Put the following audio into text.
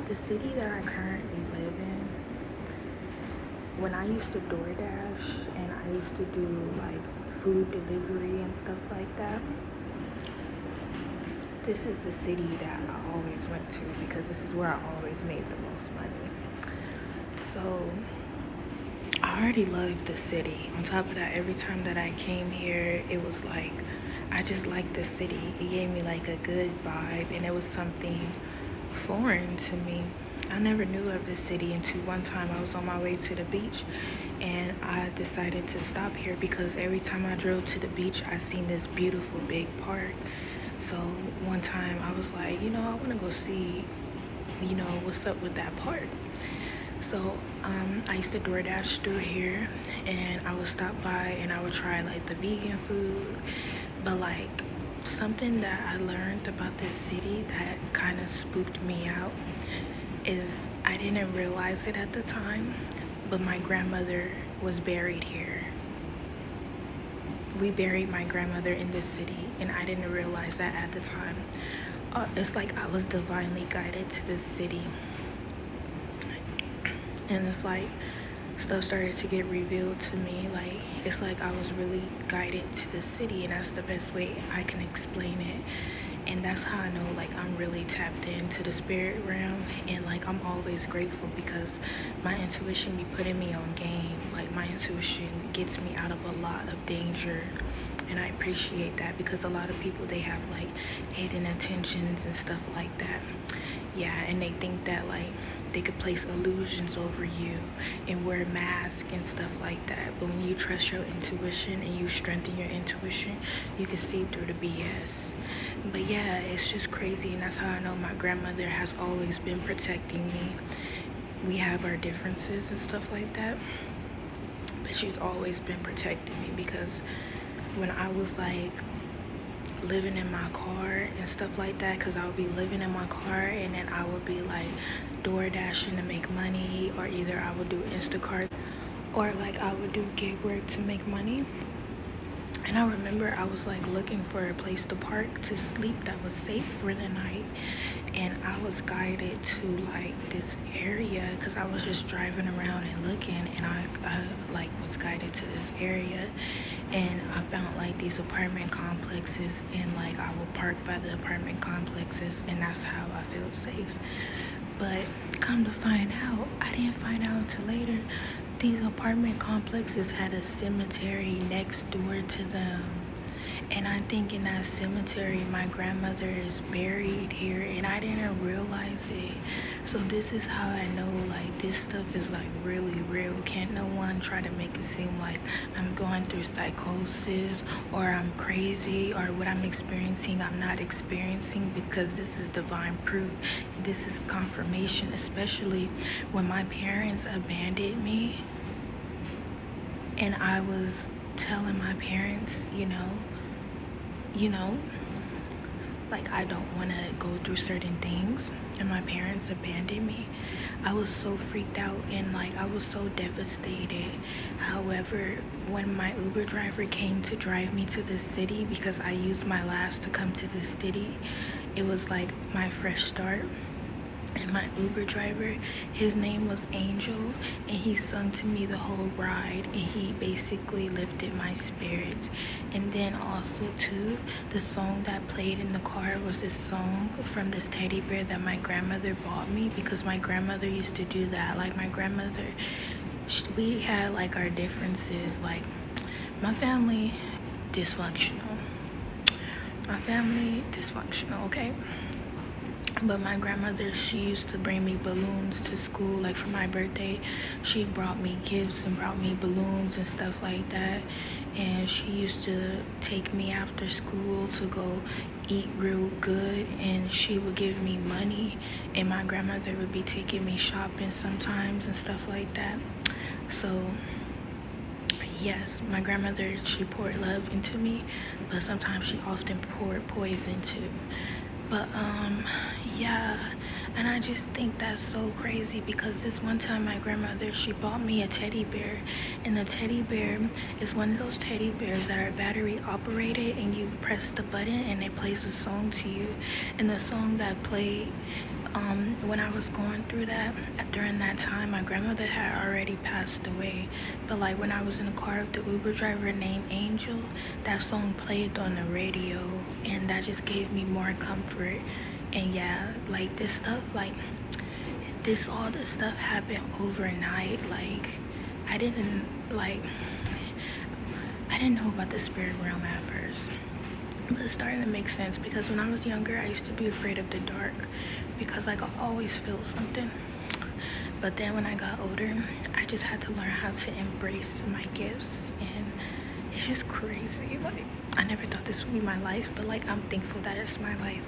The city that I currently live in, when I used to DoorDash and I used to do like food delivery and stuff like that, this is the city that I always went to because this is where I always made the most money. So I already loved the city. On top of that, every time that I came here, it was like I just liked the city. It gave me like a good vibe, and it was something foreign to me. I never knew of this city until one time I was on my way to the beach and I decided to stop here because every time I drove to the beach I seen this beautiful big park. So one time I was like, I want to go see, what's up with that park. So I used to DoorDash through here and I would stop by and I would try like the vegan food, but like something that I learned about this city that kind of spooked me out is I didn't realize it at the time, but my grandmother was buried here. We buried my grandmother in this city and I didn't realize that at the time. It's like I was divinely guided to this city, and it's like stuff started to get revealed to me. Like it's like I was really guided to the city, and that's the best way I can explain it. And that's how I know like I'm really tapped into the spirit realm, and like I'm always grateful because my intuition be putting me on game. Like my intuition gets me out of a lot of danger, and I appreciate that because a lot of people, they have like hidden intentions and stuff like that. Yeah, and they think that like they could place illusions over you and wear a mask and stuff like that. But when you trust your intuition and you strengthen your intuition, you can see through the BS. But yeah, it's just crazy, and that's how I know my grandmother has always been protecting me. We have our differences and stuff like that, but she's always been protecting me because when I was like living in my car and stuff like that, because I would be living in my car and then I would be like door dashing to make money, or either I would do Instacart or like I would do gig work to make money. And I remember I was like looking for a place to park to sleep that was safe for the night, and I was guided to like this area because I was just driving around and looking, and I like was guided to this area, and I found like these apartment complexes, and like I would park by the apartment complexes, and that's how I feel safe. But come to find out, I didn't find out until later, these apartment complexes had a cemetery next door to them. And I think in that cemetery, my grandmother is buried here, and I didn't realize it. So this is how I know like this stuff is like really real. Can't no one try to make it seem like I'm going through psychosis or I'm crazy or what I'm experiencing I'm not experiencing, because this is divine proof. And this is confirmation, especially when my parents abandoned me and I was telling my parents, like I don't want to go through certain things, and my parents abandoned me. I was so freaked out and like I was so devastated. However, when my Uber driver came to drive me to the city, because I used my last to come to the city, it was like my fresh start. And my Uber driver, his name was Angel, and he sung to me the whole ride, and he basically lifted my spirits. And then also too, the song that played in the car was this song from this teddy bear that my grandmother bought me, because my grandmother used to do that. Like my grandmother, we had like our differences. Like my family dysfunctional. Okay? But my grandmother, she used to bring me balloons to school. Like for my birthday, she brought me gifts and brought me balloons and stuff like that. And she used to take me after school to go eat real good, and she would give me money, and my grandmother would be taking me shopping sometimes and stuff like that. So yes, my grandmother, she poured love into me, but sometimes she often poured poison too. But yeah, and I just think that's so crazy because this one time my grandmother, she bought me a teddy bear, and the teddy bear is one of those teddy bears that are battery operated, and you press the button and it plays a song to you. And the song that played When I was going through that, during that time, my grandmother had already passed away. But like when I was in the car with the Uber driver named Angel, that song played on the radio, and that just gave me more comfort. And yeah, like this stuff, like all this stuff happened overnight. Like I didn't like I didn't know about the spirit realm at first. But it's starting to make sense because when I was younger, I used to be afraid of the dark because like I always feel something. But then when I got older, I just had to learn how to embrace my gifts, and it's just crazy. Like I never thought this would be my life, but like I'm thankful that it's my life.